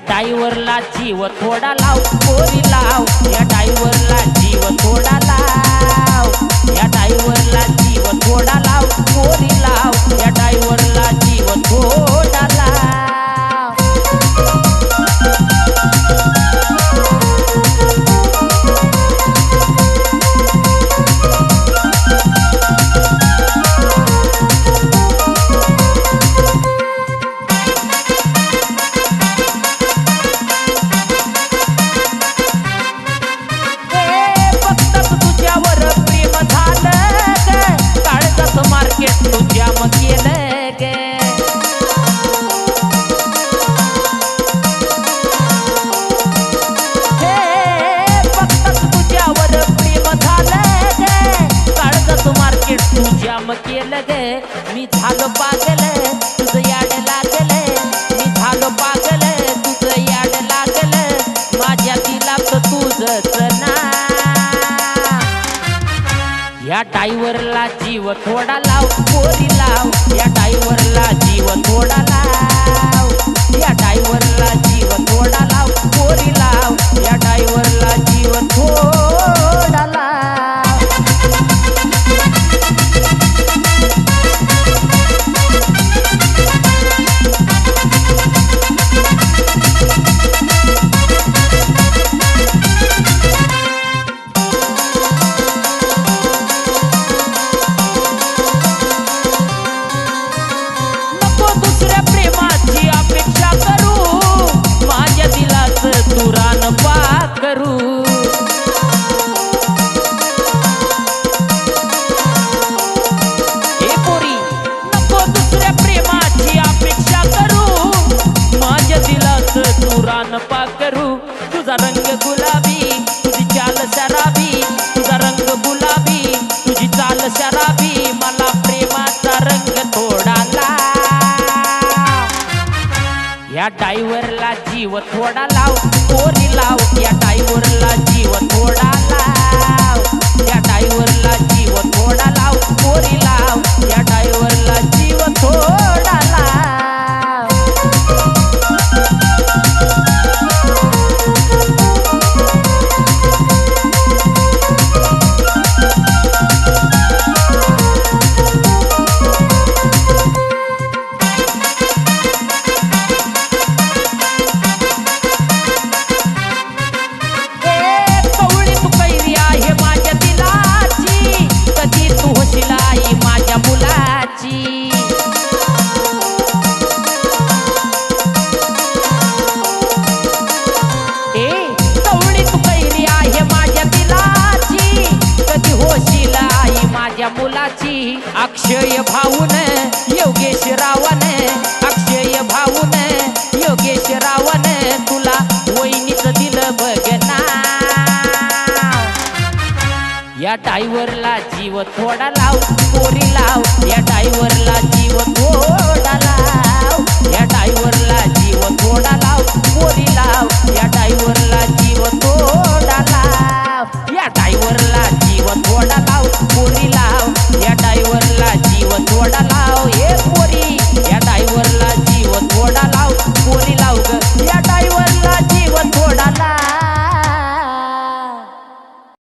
ड्रायव्हरला जीव थोडा लाव पोरी लाव, या ड्रायव्हरला जीव थोडा लाव, या ड्रायव्हरला जीव थोडा लाव पोरी लाव, या ड्रायव्हरला जीव थोडा लाव। केलं गे मी झालो पागल, तुझं याड लागल, मी झालो पागल, तुझं याड लागल, माझ्या दिलात तुझंच ना। या ड्रायव्हरला जीव थोडा लाव पोरी लाव, या ड्रायव्हरला जीव थोडा लाव, या ड्रायव्हरला जीव थोडा लाव पोरी लाव, या ड्रायव्हरला जीव थोडा लाव। तुझा रंग गुलाबी, तुझी चाल शराबी, तुझा रंग गुलाबी, तुझी चाल शराबी, मला प्रेमाचा रंग थोडा लाव। या ड्रायव्हरला जीव थोडा लाव पोरी लाव, या ड्रायव्हरला जीव थोडा लाव, या ड्रायव्हरला जीव थोडा लाव पोरी लाव, या ड्रायव्हरला जीव थोडा लाव। मुलाची अक्षय भाऊन योगेश रावण, अक्षय भाऊन योगेश रावण, तुला वहिनीच दिलं बघना। या ड्रायव्हरला जीव थोडा लाव पोरी लाव, या ड्रायव्हरला